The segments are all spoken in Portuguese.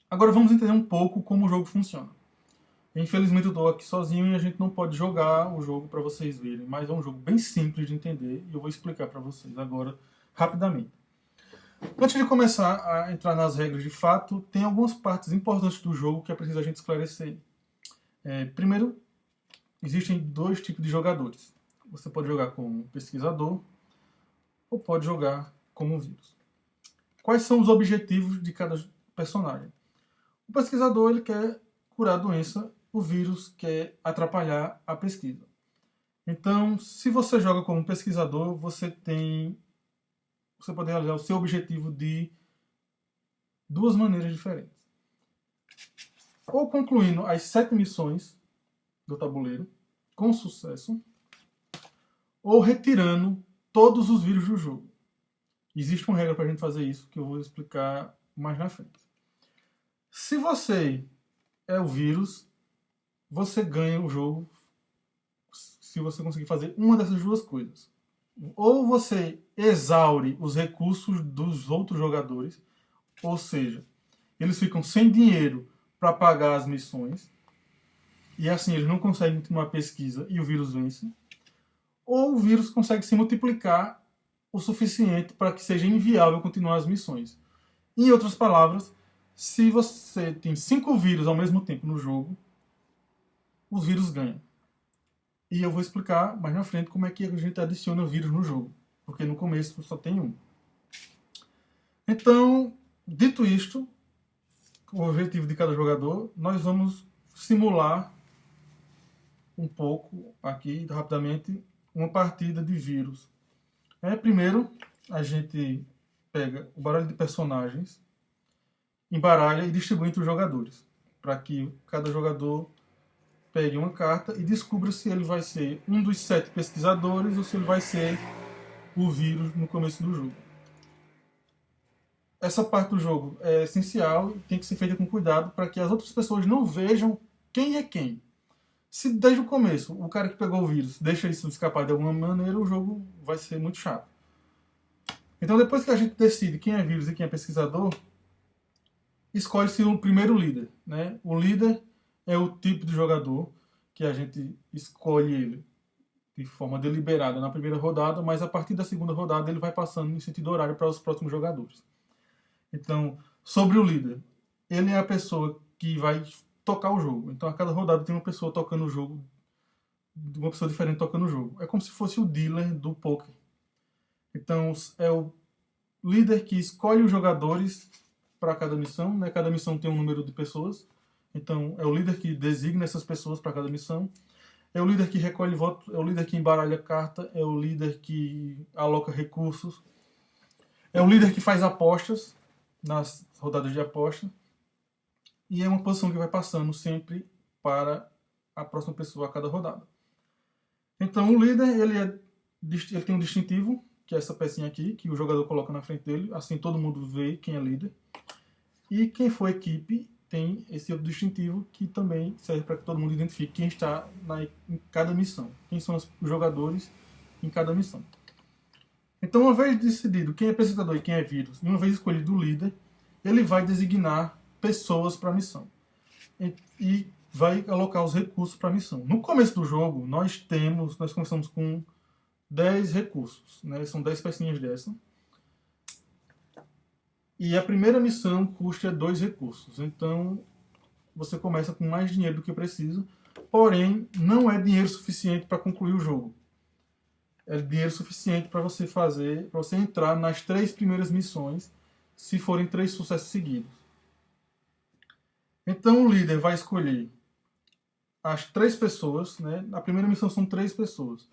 Agora vamos entender um pouco como o jogo funciona. Infelizmente eu estou aqui sozinho e a gente não pode jogar o jogo para vocês verem, mas é um jogo bem simples de entender e eu vou explicar para vocês agora rapidamente. Antes de começar a entrar nas regras de fato, tem algumas partes importantes do jogo que é preciso a gente esclarecer. Primeiro, existem dois tipos de jogadores. Você pode jogar como pesquisador ou pode jogar como vírus. Quais são os objetivos de cada personagem? O pesquisador ele quer curar a doença, o vírus quer atrapalhar a pesquisa. Então, se você joga como pesquisador, você pode realizar o seu objetivo de duas maneiras diferentes. Ou concluindo as 7 missões do tabuleiro com sucesso, ou retirando todos os vírus do jogo. Existe uma regra para a gente fazer isso que eu vou explicar mais na frente. Se você é o vírus, você ganha o jogo se você conseguir fazer uma dessas duas coisas. Ou você exaure os recursos dos outros jogadores, ou seja, eles ficam sem dinheiro para pagar as missões, e assim eles não conseguem continuar a pesquisa e o vírus vence. Ou o vírus consegue se multiplicar o suficiente para que seja inviável continuar as missões. Em outras palavras, se você tem 5 vírus ao mesmo tempo no jogo, os vírus ganham. E eu vou explicar mais na frente como é que a gente adiciona vírus no jogo, porque no começo só tem um. Então, dito isto, o objetivo de cada jogador, nós vamos simular um pouco aqui, rapidamente, uma partida de vírus. Primeiro, a gente pega o baralho de personagens, embaralha e distribui entre os jogadores, para que cada jogador pegue uma carta e descubra se ele vai ser um dos 7 pesquisadores ou se ele vai ser o vírus no começo do jogo. Essa parte do jogo é essencial e tem que ser feita com cuidado para que as outras pessoas não vejam quem é quem. Se desde o começo o cara que pegou o vírus deixa isso escapar de alguma maneira, o jogo vai ser muito chato. Então depois que a gente decide quem é vírus e quem é pesquisador, escolhe-se o primeiro líder. Né? O líder é o tipo de jogador que a gente escolhe ele de forma deliberada na primeira rodada, mas a partir da segunda rodada ele vai passando em sentido horário para os próximos jogadores. Então, sobre o líder, ele é a pessoa que vai tocar o jogo. Então, a cada rodada tem uma pessoa tocando o jogo, uma pessoa diferente tocando o jogo. É como se fosse o dealer do poker. Então, é o líder que escolhe os jogadores para cada missão. Né? Cada missão tem um número de pessoas. Então, é o líder que designa essas pessoas para cada missão. É o líder que recolhe votos, é o líder que embaralha carta, é o líder que aloca recursos, é o líder que faz apostas nas rodadas de aposta, e é uma posição que vai passando sempre para a próxima pessoa a cada rodada. Então o líder ele tem um distintivo, que é essa pecinha aqui, que o jogador coloca na frente dele, assim todo mundo vê quem é líder. E quem for equipe tem esse outro distintivo que também serve para que todo mundo identifique quem está em cada missão, quem são os jogadores em cada missão. Então, uma vez decidido quem é pesquisador e quem é vírus, e uma vez escolhido o líder, ele vai designar pessoas para a missão e vai alocar os recursos para a missão. No começo do jogo, nós começamos com 10 recursos, né? São 10 pecinhas dessa. E a primeira missão custa 2 recursos. Então, você começa com mais dinheiro do que precisa, porém, não é dinheiro suficiente para concluir o jogo. É dinheiro suficiente para você entrar nas 3 primeiras missões, se forem 3 sucessos seguidos. Então o líder vai escolher as 3 pessoas, né? Na primeira missão são 3 pessoas,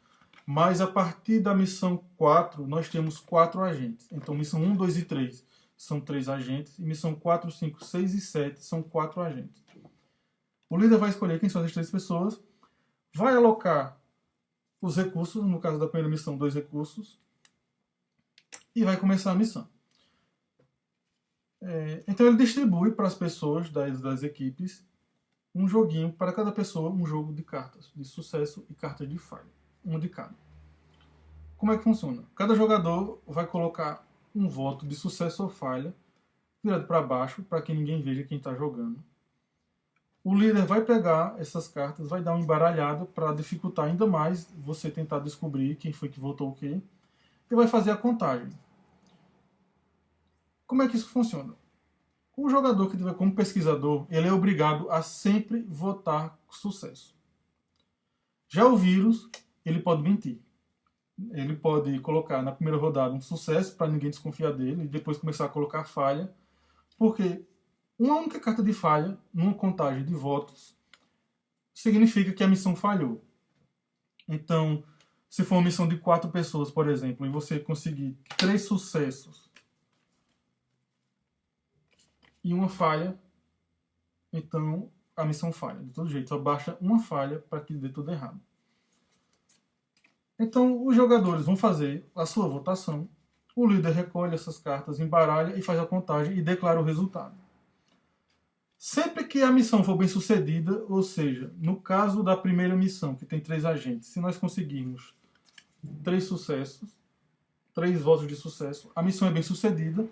mas a partir da missão 4 nós temos 4 agentes. Então missão 1, 2 e 3 são 3 agentes, e missão 4, 5, 6 e 7 são 4 agentes. O líder vai escolher quem são as 3 pessoas, vai alocar os recursos, no caso da primeira missão, 2 recursos, e vai começar a missão. Então ele distribui para as pessoas das equipes um joguinho, para cada pessoa um jogo de cartas, de sucesso e cartas de falha, uma de cada. Como é que funciona? Cada jogador vai colocar um voto de sucesso ou falha virado para baixo, para que ninguém veja quem está jogando. O líder vai pegar essas cartas, vai dar um embaralhado para dificultar ainda mais você tentar descobrir quem foi que votou o quê, e vai fazer a contagem. Como é que isso funciona? O jogador que tiver como pesquisador, ele é obrigado a sempre votar sucesso. Já o vírus, ele pode mentir. Ele pode colocar na primeira rodada um sucesso para ninguém desconfiar dele e depois começar a colocar falha, porque uma única carta de falha numa contagem de votos significa que a missão falhou. Então, se for uma missão de 4 pessoas, por exemplo, e você conseguir 3 sucessos e uma falha, então a missão falha. De todo jeito, só basta uma falha para que dê tudo errado. Então, os jogadores vão fazer a sua votação, o líder recolhe essas cartas, embaralha e faz a contagem e declara o resultado. Sempre que a missão for bem sucedida, ou seja, no caso da primeira missão, que tem 3 agentes, se nós conseguirmos 3 sucessos, 3 votos de sucesso, a missão é bem sucedida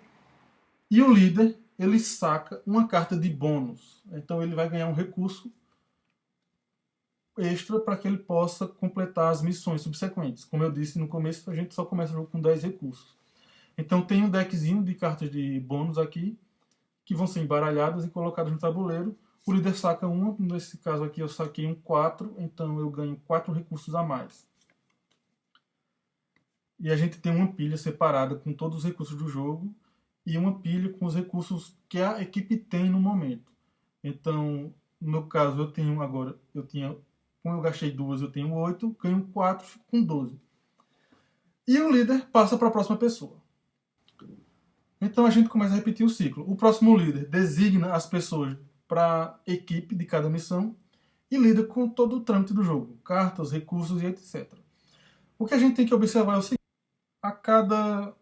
e o líder, ele saca uma carta de bônus. Então ele vai ganhar um recurso extra para que ele possa completar as missões subsequentes. Como eu disse no começo, a gente só começa o jogo com 10 recursos. Então tem um deckzinho de cartas de bônus aqui, que vão ser embaralhadas e colocadas no tabuleiro. O líder saca uma, nesse caso aqui eu saquei um 4, então eu ganho 4 recursos a mais. E a gente tem uma pilha separada com todos os recursos do jogo e uma pilha com os recursos que a equipe tem no momento. Então, no caso, como eu gastei 2, eu tenho 8, ganho 4, fico com 12. E o líder passa para a próxima pessoa. Então a gente começa a repetir o ciclo. O próximo líder designa as pessoas para a equipe de cada missão e lida com todo o trâmite do jogo, cartas, recursos e etc. O que a gente tem que observar é o seguinte: a cada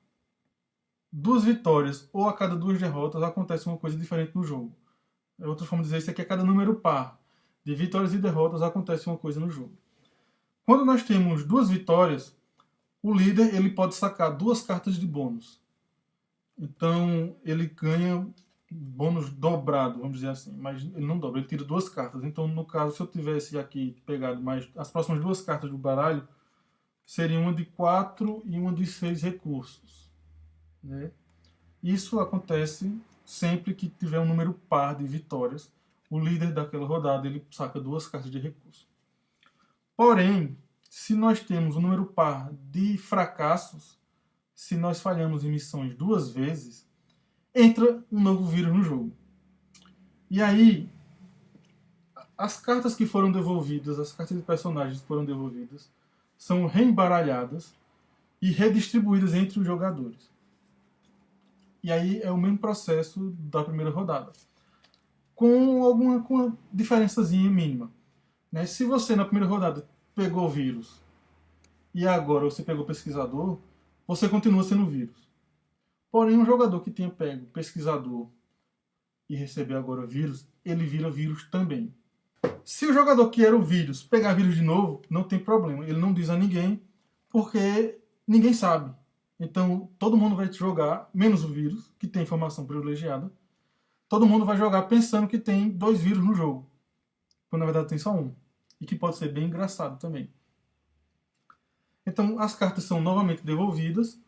2 vitórias ou a cada 2 derrotas acontece uma coisa diferente no jogo. Outra forma de dizer isso é que a cada número par de vitórias e derrotas acontece uma coisa no jogo. Quando nós temos 2 vitórias, o líder ele pode sacar 2 cartas de bônus. Então ele ganha bônus dobrado, vamos dizer assim, mas ele não dobra, ele tira 2 cartas. Então no caso, se eu tivesse aqui pegado mais as próximas 2 cartas do baralho, seria uma de 4 e uma de 6 recursos, né? Isso acontece sempre que tiver um número par de vitórias. O líder daquela rodada ele saca 2 cartas de recurso. Porém, se nós temos um número par de fracassos, se nós falhamos em missões 2 vezes, entra um novo vírus no jogo. E aí, as cartas que foram devolvidas, as cartas de personagens que foram devolvidas, são reembaralhadas e redistribuídas entre os jogadores. E aí é o mesmo processo da primeira rodada, com uma diferençazinha mínima, né? Se você na primeira rodada pegou o vírus e agora você pegou o pesquisador, você continua sendo vírus. Porém, um jogador que tenha pego pesquisador e receber agora vírus, ele vira vírus também. Se o jogador que era o vírus pegar vírus de novo, não tem problema. Ele não diz a ninguém, porque ninguém sabe. Então, todo mundo vai jogar, menos o vírus, que tem informação privilegiada. Todo mundo vai jogar pensando que tem 2 vírus no jogo, quando na verdade tem só um. E que pode ser bem engraçado também. Então, as cartas são novamente devolvidas.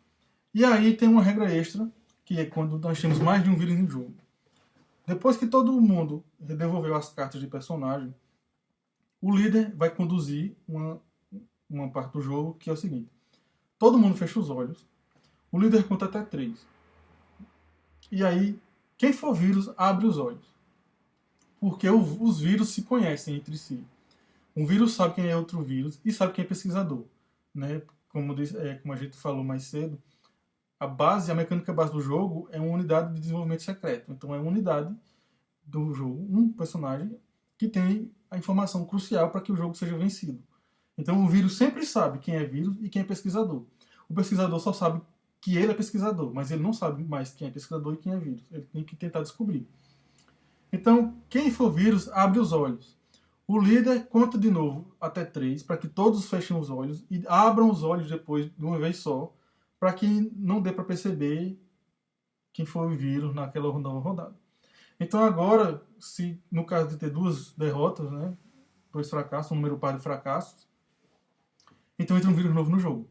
E aí tem uma regra extra, que é quando nós temos mais de um vírus em jogo. Depois que todo mundo devolveu as cartas de personagem, o líder vai conduzir uma parte do jogo, que é o seguinte: todo mundo fecha os olhos, o líder conta até 3. E aí, quem for vírus, abre os olhos. Porque os vírus se conhecem entre si. Um vírus sabe quem é outro vírus e sabe quem é pesquisador, né? Como a gente falou mais cedo, a mecânica base do jogo é uma unidade de desenvolvimento secreto. Então é uma unidade do jogo, um personagem que tem a informação crucial para que o jogo seja vencido. Então o vírus sempre sabe quem é vírus e quem é pesquisador. O pesquisador só sabe que ele é pesquisador, mas ele não sabe mais quem é pesquisador e quem é vírus. Ele tem que tentar descobrir. Então, quem for vírus, abre os olhos. O líder conta de novo até 3, para que todos fechem os olhos e abram os olhos depois de uma vez só, para que não dê para perceber quem foi o vírus naquela nova rodada. Então agora, se no caso de ter 2 derrotas, né, 2 fracassos, um número par de fracassos, então entra um vírus novo no jogo.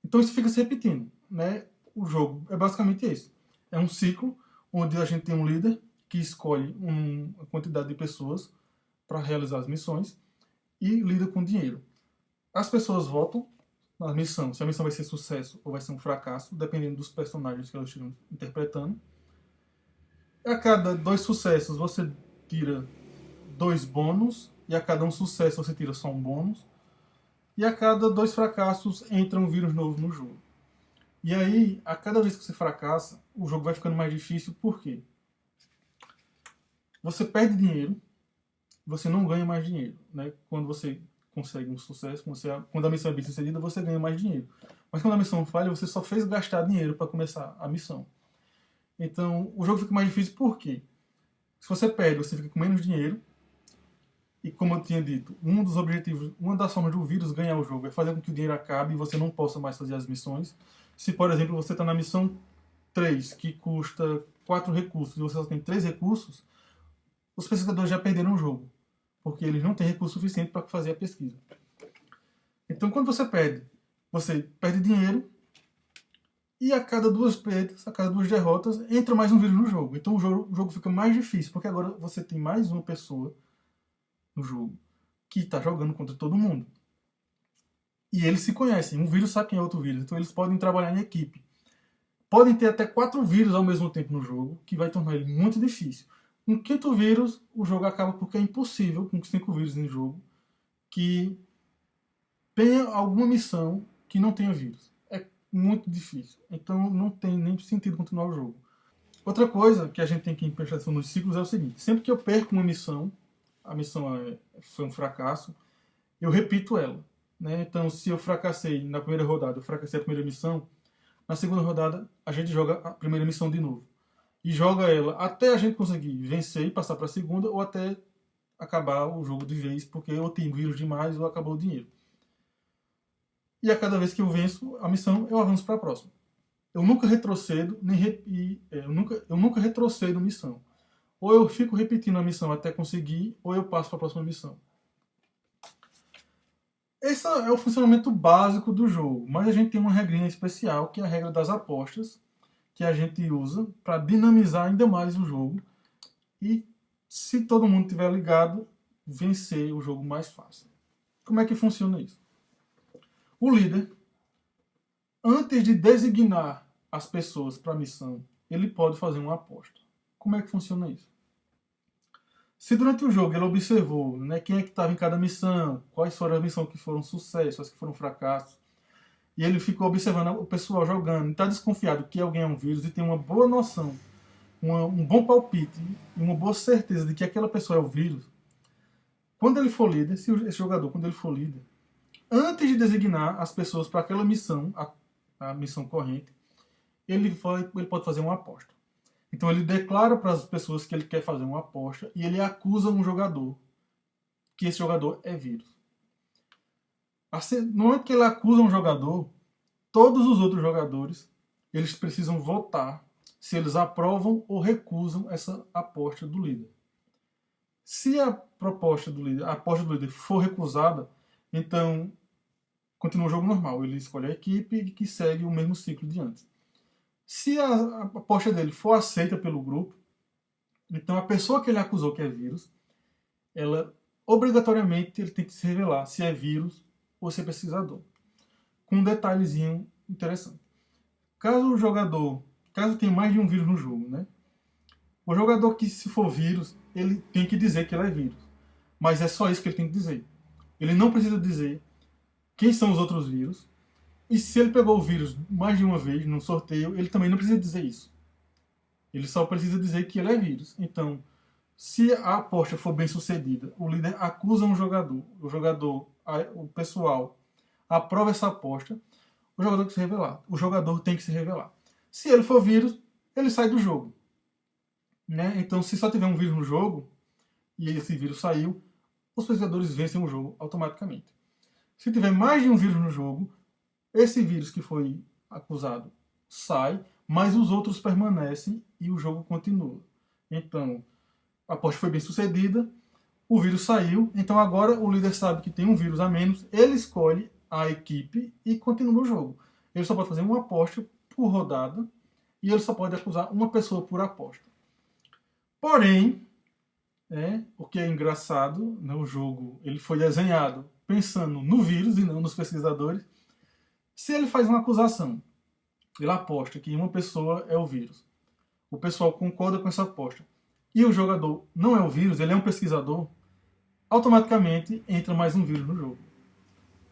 Então isso fica se repetindo, né? O jogo é basicamente isso. É um ciclo onde a gente tem um líder que escolhe uma quantidade de pessoas para realizar as missões e lida com dinheiro. As pessoas votam na missão, se a missão vai ser sucesso ou vai ser um fracasso, dependendo dos personagens que elas estão interpretando. A cada 2 sucessos você tira 2 bônus, e a cada um sucesso você tira só um bônus, e a cada 2 fracassos entra um vírus novo no jogo. E aí, a cada vez que você fracassa, o jogo vai ficando mais difícil, por quê? Você perde dinheiro, você não ganha mais dinheiro, né? Quando você consegue um sucesso, quando a missão é bem sucedida, você ganha mais dinheiro. Mas quando a missão falha, você só fez gastar dinheiro para começar a missão. Então, o jogo fica mais difícil por quê? Se você perde, você fica com menos dinheiro. E como eu tinha dito, um dos objetivos, uma das formas do vírus ganhar o jogo é fazer com que o dinheiro acabe e você não possa mais fazer as missões. Se, por exemplo, você está na missão 3, que custa 4 recursos, e você só tem 3 recursos, os pesquisadores já perderam o jogo, porque eles não têm recurso suficiente para fazer a pesquisa. Então, quando você perde dinheiro, e a cada 2 perdas, a cada 2 derrotas, entra mais um vírus no jogo. Então o jogo fica mais difícil, porque agora você tem mais uma pessoa no jogo que está jogando contra todo mundo. E eles se conhecem, um vírus sabe quem é outro vírus, então eles podem trabalhar em equipe. Podem ter até 4 vírus ao mesmo tempo no jogo, que vai tornar ele muito difícil. Um 5º vírus, o jogo acaba porque é impossível, com 5 vírus em jogo, que tenha alguma missão que não tenha vírus. É muito difícil. Então não tem nem sentido continuar o jogo. Outra coisa que a gente tem que prestar atenção nos ciclos é o seguinte: sempre que eu perco uma missão, a missão foi um fracasso, eu repito ela. Né? Então, se eu fracassei na primeira rodada, eu fracassei a primeira missão, na segunda rodada a gente joga a primeira missão de novo. E joga ela até a gente conseguir vencer e passar para a segunda, ou até acabar o jogo de vez, porque eu tenho vírus demais ou acabou o dinheiro. E a cada vez que eu venço a missão, eu avanço para a próxima. Eu nunca retrocedo, eu nunca retrocedo missão. Ou eu fico repetindo a missão até conseguir, ou eu passo para a próxima missão. Esse é o funcionamento básico do jogo, mas a gente tem uma regrinha especial, que é a regra das apostas, que a gente usa para dinamizar ainda mais o jogo e, se todo mundo estiver ligado, vencer o jogo mais fácil. Como é que funciona isso? O líder, antes de designar as pessoas para a missão, ele pode fazer uma aposta. Como é que funciona isso? Se durante o jogo ele observou, né, quem é que estava em cada missão, quais foram as missões que foram sucessos, as que foram fracassos, e ele ficou observando o pessoal jogando, e está desconfiado que alguém é um vírus, e tem uma boa noção, um bom palpite e uma boa certeza de que aquela pessoa é o vírus, quando ele for líder, esse jogador, quando ele for líder, antes de designar as pessoas para aquela missão, a missão corrente, ele pode fazer uma aposta. Então ele declara para as pessoas que ele quer fazer uma aposta e ele acusa um jogador, que esse jogador é vírus. Assim, no momento que ele acusa um jogador, todos os outros jogadores, eles precisam votar se eles aprovam ou recusam essa aposta do líder. Se a aposta do líder for recusada, então continua o jogo normal. Ele escolhe a equipe que segue o mesmo ciclo de antes. Se a aposta dele for aceita pelo grupo, então a pessoa que ele acusou que é vírus, ela obrigatoriamente ele tem que se revelar se é vírus ou se é pesquisador. Com um detalhezinho interessante. Caso tenha mais de um vírus no jogo, né? O jogador que, se for vírus, ele tem que dizer que ele é vírus. Mas é só isso que ele tem que dizer. Ele não precisa dizer quem são os outros vírus. E se ele pegou o vírus mais de uma vez no sorteio, ele também não precisa dizer isso. Ele só precisa dizer que ele é vírus. Então, se a aposta for bem sucedida, o líder acusa um jogador, o pessoal aprova essa aposta, o jogador tem que se revelar. O jogador tem que se revelar. Se ele for vírus, ele sai do jogo. Né? Então, se só tiver um vírus no jogo, e esse vírus saiu, os pesquisadores vencem o jogo automaticamente. Se tiver mais de um vírus no jogo, esse vírus que foi acusado sai, mas os outros permanecem e o jogo continua. Então, a aposta foi bem sucedida, o vírus saiu, então agora o líder sabe que tem um vírus a menos, ele escolhe a equipe e continua o jogo. Ele só pode fazer uma aposta por rodada e ele só pode acusar uma pessoa por aposta. Porém, o que é engraçado, né, o jogo ele foi desenhado pensando no vírus e não nos pesquisadores. Se ele faz uma acusação, ele aposta que uma pessoa é o vírus, o pessoal concorda com essa aposta, e o jogador não é o vírus, ele é um pesquisador, automaticamente entra mais um vírus no jogo.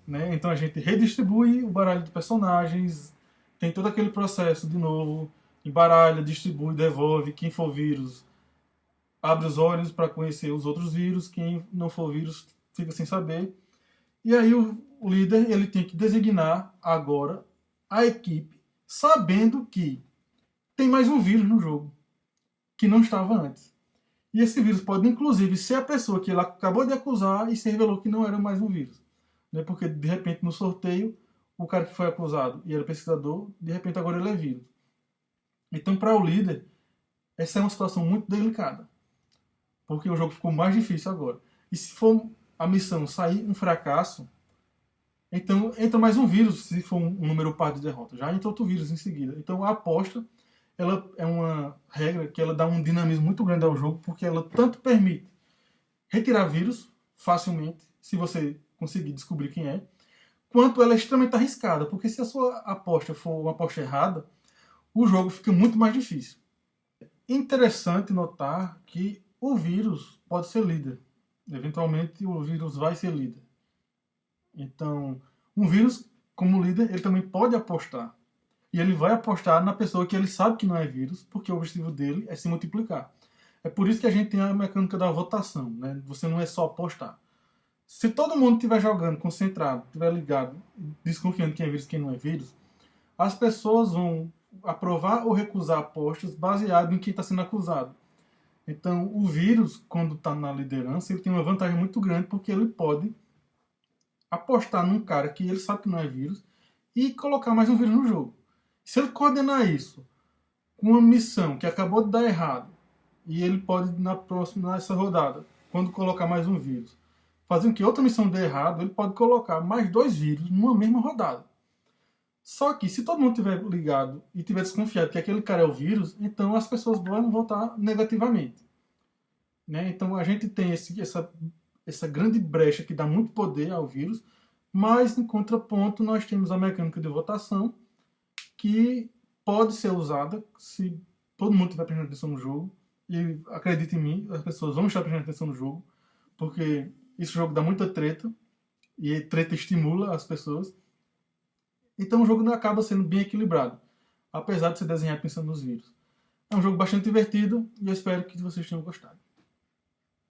Né? Então a gente redistribui o baralho de personagens, tem todo aquele processo de novo, embaralha, distribui, devolve, quem for vírus abre os olhos para conhecer os outros vírus, quem não for vírus fica sem saber. E aí o líder ele tem que designar agora a equipe, sabendo que tem mais um vírus no jogo, que não estava antes. E esse vírus pode, inclusive, ser a pessoa que ele acabou de acusar e se revelou que não era mais um vírus. Né? Porque, de repente, no sorteio, o cara que foi acusado e era pesquisador, de repente, agora ele é vírus. Então, para o líder, essa é uma situação muito delicada. Porque o jogo ficou mais difícil agora. E se for a missão sair um fracasso, então entra mais um vírus, se for um número par de derrotas. Já entra outro vírus em seguida. Então a aposta ela é uma regra que ela dá um dinamismo muito grande ao jogo, porque ela tanto permite retirar vírus facilmente, se você conseguir descobrir quem é, quanto ela é extremamente arriscada, porque se a sua aposta for uma aposta errada, o jogo fica muito mais difícil. Interessante notar que o vírus pode ser líder. Eventualmente o vírus vai ser líder. Então, um vírus, como líder, ele também pode apostar. E ele vai apostar na pessoa que ele sabe que não é vírus, porque o objetivo dele é se multiplicar. É por isso que a gente tem a mecânica da votação, né? Você não é só apostar. Se todo mundo estiver jogando concentrado, estiver ligado, desconfiando quem é vírus e quem não é vírus, as pessoas vão aprovar ou recusar apostas baseado em quem está sendo acusado. Então, o vírus, quando está na liderança, ele tem uma vantagem muito grande, porque ele pode apostar num cara que ele sabe que não é vírus e colocar mais um vírus no jogo. Se ele coordenar isso com uma missão que acabou de dar errado, e ele pode, nessa rodada, quando colocar mais um vírus, fazer com que outra missão dê errado, ele pode colocar mais 2 vírus numa mesma rodada. Só que, se todo mundo estiver ligado e estiver desconfiado que aquele cara é o vírus, então as pessoas vão votar negativamente. Né? Então a gente tem essa grande brecha que dá muito poder ao vírus, mas em contraponto nós temos a mecânica de votação, que pode ser usada se todo mundo estiver prestando atenção no jogo. E acredite em mim, as pessoas vão estar prestando atenção no jogo, porque esse jogo dá muita treta, e treta estimula as pessoas. Então o jogo não acaba sendo bem equilibrado, apesar de ser desenhado pensando nos vírus. É um jogo bastante divertido e eu espero que vocês tenham gostado.